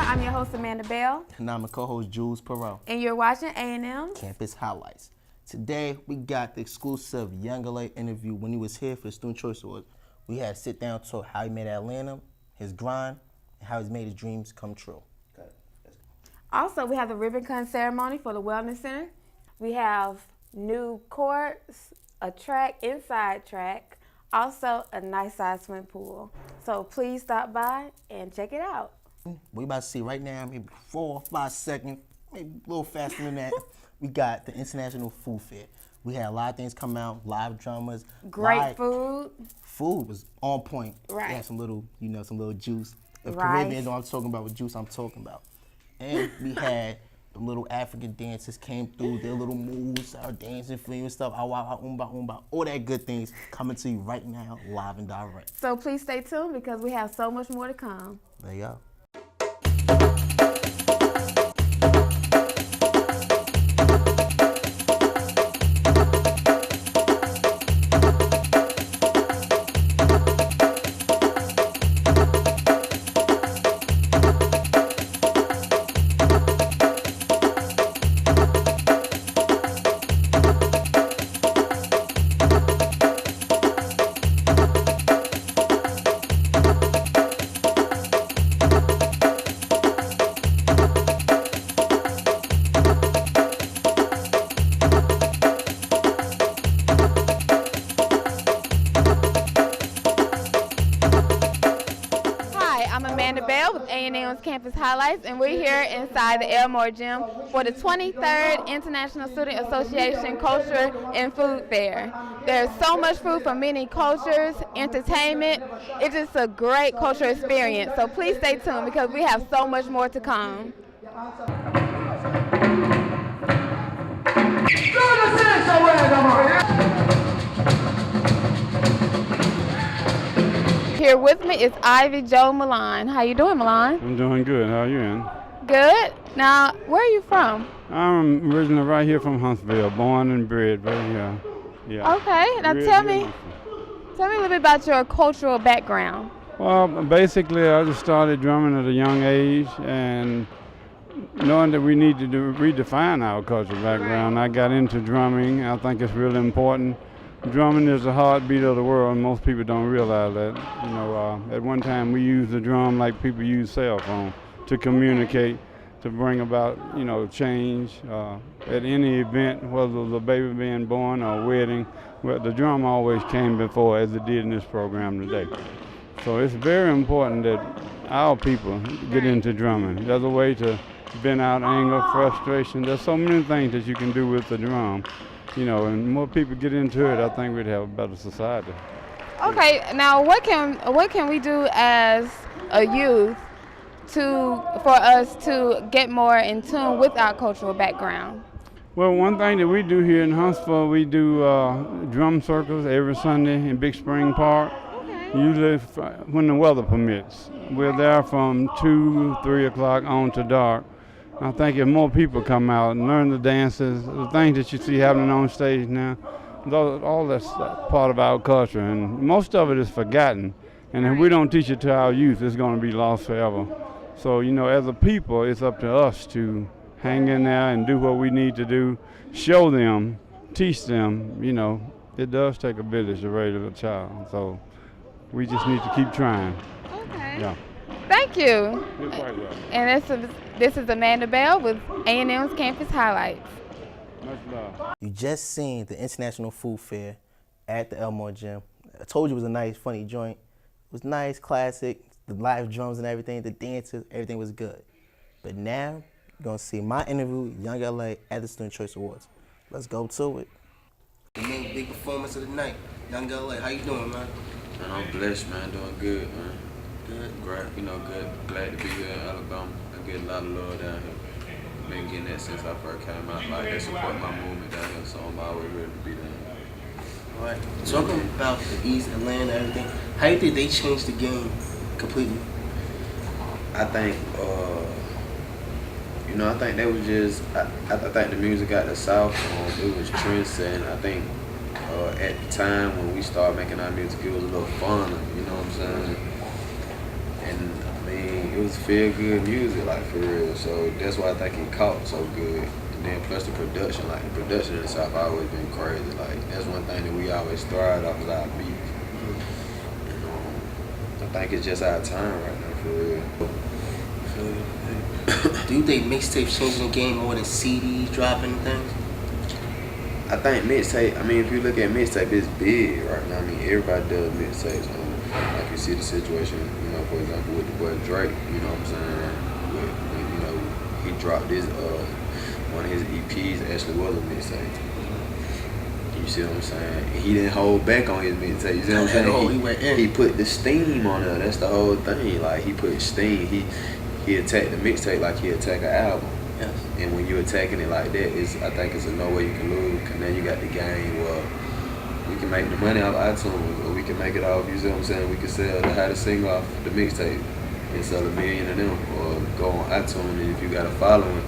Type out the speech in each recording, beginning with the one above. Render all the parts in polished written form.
I'm your host, Amanda Bell. And I'm a co-host, Jules Perot. And you're watching A&M Campus Highlights. Today, we got the exclusive Young LA interview when he was here for the Student Choice Awards. We had to sit down and talk how he made Atlanta, his grind, and how he's made his dreams come true. Also, we have the ribbon cutting ceremony for the Wellness Center. We have new courts, a track, inside track, also a nice size swimming pool. So please stop by and check it out. We about to see right now, maybe 4 or 5 seconds, maybe a little faster than that. We got the International Food Fair. We had a lot of things come out, live dramas. Great food. Food was on point. Right. We had some little, some little juice. If Right. Caribbeans know what I'm talking about with juice, I'm talking about. And we had the little African dancers came through, their little moves, our dancing for you and stuff, awa, umba, umba, all that good things coming to you right now, live and direct. So please stay tuned because we have so much more to come. There you go. I'm Amanda Bell with A&M's Campus Highlights, and we're here inside the Elmore Gym for the 23rd International Student Association Culture and Food Fair. There's so much food from many cultures, entertainment. It's just a great cultural experience. So please stay tuned because we have so much more to come. Here with me is Ivy Jo Milan. How you doing, Milan? I'm doing good. How are you, Ann? Good. Now, where are you from? I'm originally right here from Huntsville, born and bred right here. Yeah. Okay. Now tell me a little bit about your cultural background. Well, basically, I just started drumming at a young age, and knowing that we need to redefine our cultural background, I got into drumming. I think it's really important. Drumming is the heartbeat of the world, and most people don't realize that. At one time we used the drum like people use cell phone to communicate, to bring about, change. At any event, whether it was a baby being born or a wedding, well, the drum always came before, as it did in this program today. So it's very important that our people get into drumming. There's a way to vent out anger, frustration. There's so many things that you can do with the drum. And more people get into it, I think we'd have a better society. Okay, now what can we do as a youth for us to get more in tune with our cultural background? Well, one thing that we do here in Huntsville, we do drum circles every Sunday in Big Spring Park. Okay. Usually when the weather permits. We're there from 2, 3 o'clock on to dark. I think if more people come out and learn the dances, the things that you see happening on stage now, all that's part of our culture, and most of it is forgotten. And if we don't teach it to our youth, it's going to be lost forever. So, as a people, it's up to us to hang in there and do what we need to do, show them, teach them. It does take a village to raise a child. So we just need to keep trying. Okay. Yeah. Thank you. You're quite welcome. And this is Amanda Bell with A&M's Campus Highlights. Much love. You just seen the International Food Fair at the Elmore Gym. I told you it was a nice, funny joint. It was nice, classic, the live drums and everything, the dances, everything was good. But now, you're going to see my interview with Young LA at the Student Choice Awards. Let's go to it. The main big performance of the night, Young LA. How you doing, man? Man, I'm blessed, man. Doing good, man. Good. Good. Glad to be here in Alabama. I get a lot of love down here. Been getting that since I first came out. Like, they support my movement down here, so I'm always ready to be down here. All right. Talking about the East, Atlanta, everything, how do you think they changed the game completely? I think, I think they was just, I think the music out the South, it was trend-setting. I think at the time when we started making our music, it was a little fun, you know what I'm saying? And I mean, mean, it was feel-good music, like, for real. So that's why I think it caught so good. And then plus the production, like, the production in the South always been crazy. Like, that's one thing that we always thrive off of our beats. I think it's just our time right now, for real. Do you think mixtapes changing the game more than CDs dropping things? I think mixtape, I mean, if you look at mixtape, it's big right now. I mean, everybody does mixtapes. Like you see the situation, you know, for example, with the boy Drake, you know what I'm saying? When, you know, he dropped his, one of his EPs actually was a mixtape. You see what I'm saying? And he didn't hold back on his mixtape. You see what I'm saying? He went in. He put the steam on there. That's the whole thing. Like, he put steam. He attacked the mixtape like he attacked an album. Yes. And when you're attacking it like that, I think it's a no way you can lose. Because now you got the game. Well, we can make the money off iTunes, or we can make it off. You see what I'm saying? We can sell the hottest single off the mixtape and sell 1 million of them, or go on iTunes, and if you got a following,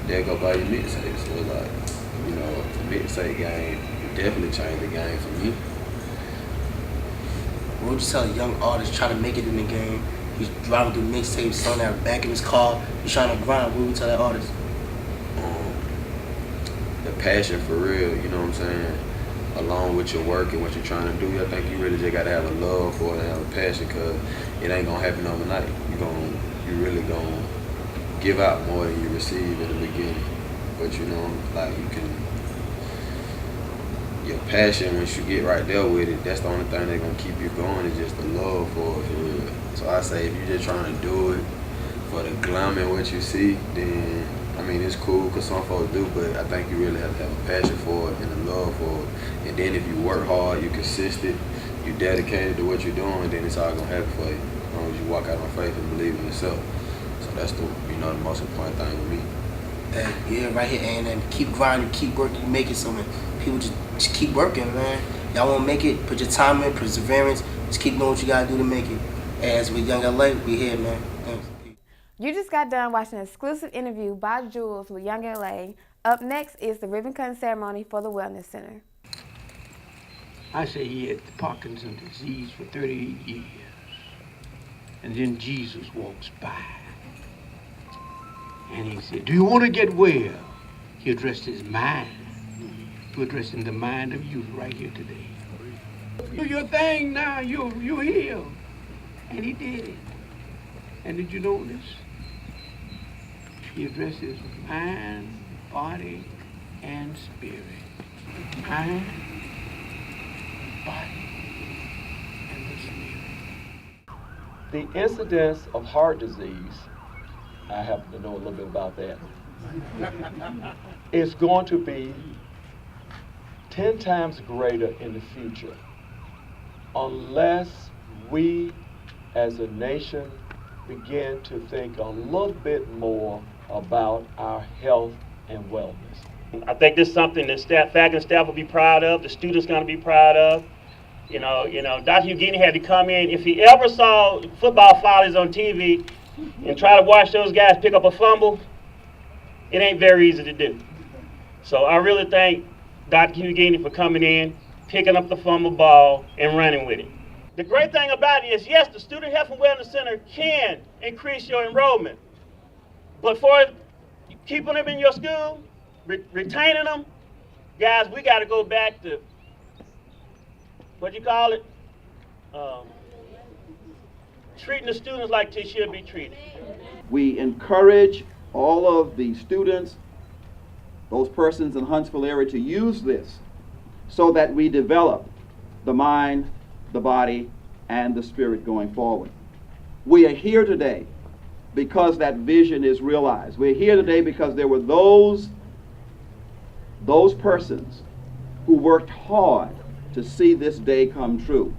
they'll go buy your mixtape. So it's like, you know, the mixtape game definitely changed the game for me. What would you tell a young artist trying to make it in the game? He's driving through mixtapes, selling that back in his car. He's trying to grind. What would you tell that artist? The passion for real, you know what I'm saying? Along with your work and what you're trying to do, I think you really just gotta have a love for it and have a passion, cause it ain't gonna happen overnight. You really gonna give out more than you receive in the beginning. But you know, like your passion, once you get right there with it, that's the only thing that's gonna keep you going is just the love for it, for real. So I say if you're just trying to do it for the glam and what you see, then I mean it's cool because some folks do, but I think you really have to have a passion for it and a love for it. And then if you work hard, you're consistent, you're dedicated to what you're doing, then it's all gonna happen for you. As long as you walk out on faith and believe in yourself. So that's the the most important thing with me. Yeah, right here, and keep grinding, keep working, you make it so, man. People just keep working, man. Y'all wanna make it, put your time in, perseverance, just keep doing what you gotta do to make it. As with Young LA, we here, man. Thanks. You just got done watching an exclusive interview by Jules with Young LA. Up next is the ribbon cutting ceremony for the Wellness Center. I say he had Parkinson's disease for 38 years. And then Jesus walks by. And he said, do you want to get well? He addressed his mind. You're addressing the mind of you right here today. Do your thing now, you're healed. And he did it. And did you notice? He addressed his mind, body, and spirit. Mind, body, and the spirit. The incidence of heart disease, I happen to know a little bit about that, is going to be 10 times greater in the future unless we as a nation begin to think a little bit more about our health and wellness. I think this is something that faculty and staff will be proud of, the students going to be proud of. You know, Dr. Ugini had to come in. If he ever saw football fathers on TV and try to watch those guys pick up a fumble, it ain't very easy to do. So I really thank Dr. Ugini for coming in, picking up the fumble ball, and running with it. The great thing about it is, yes, the Student Health and Wellness Center can increase your enrollment. But for keeping them in your school, retaining them, guys, we got to go back to, what you call it? Treating the students like they should be treated. We encourage all of the students, those persons in the Huntsville area, to use this so that we develop the mind, the body, and the spirit going forward. We are here today because that vision is realized. We're here today because there were those persons who worked hard to see this day come true.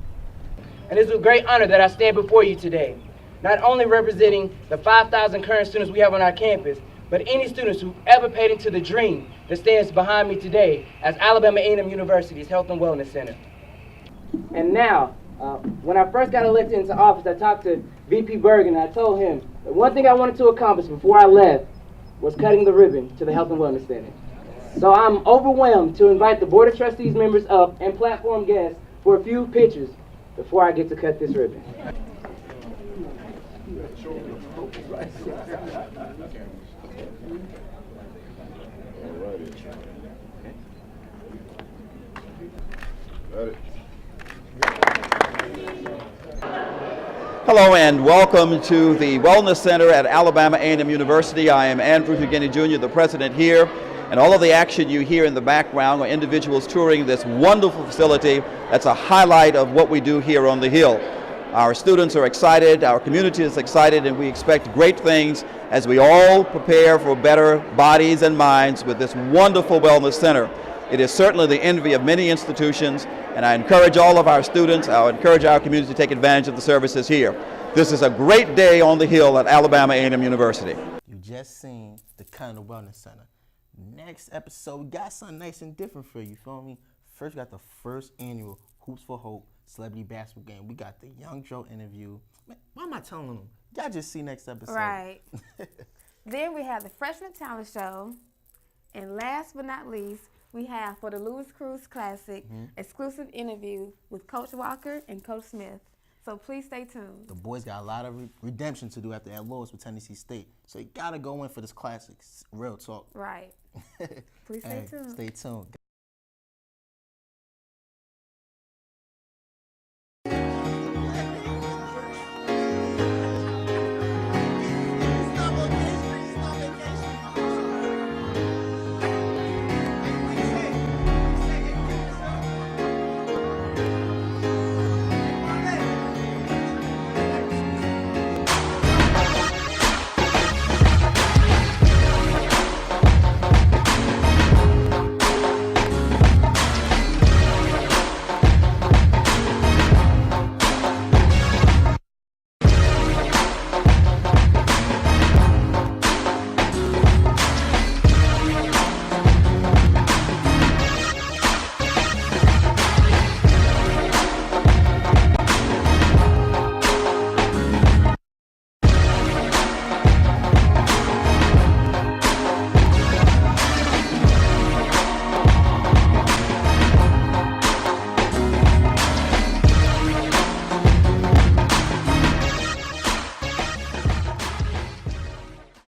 And it's a great honor that I stand before you today, not only representing the 5,000 current students we have on our campus, but any students who've ever paid into the dream that stands behind me today as Alabama A&M University's Health and Wellness Center. And now, when I first got elected into office, I talked to VP Bergen, and I told him that one thing I wanted to accomplish before I left was cutting the ribbon to the Health and Wellness Center. So I'm overwhelmed to invite the Board of Trustees members up and platform guests for a few pictures before I get to cut this ribbon. Hello and welcome to the Wellness Center at Alabama A&M University. I am Andrew Hughini Jr., the president here, and all of the action you hear in the background are individuals touring this wonderful facility. That's a highlight of what we do here on the Hill. Our students are excited, our community is excited, and we expect great things as we all prepare for better bodies and minds with this wonderful Wellness Center. It is certainly the envy of many institutions, and I encourage all of our students, I encourage our community to take advantage of the services here. This is a great day on the Hill at Alabama A&M University. You just seen the Connor Wellness Center. Next episode, we got something nice and different for you, feel me? First, we got the first annual Hoops for Hope Celebrity Basketball Game. We got the Young Joe interview. Man, why am I telling them? Y'all just see next episode. Right. Then we have the Freshman Talent Show. And last but not least, we have for the Louis Cruz Classic, exclusive interview with Coach Walker and Coach Smith. So please stay tuned. The boys got a lot of redemption to do after that loss with Tennessee State. So you got to go in for this classic. Real talk. Right. Please stay tuned. Stay tuned.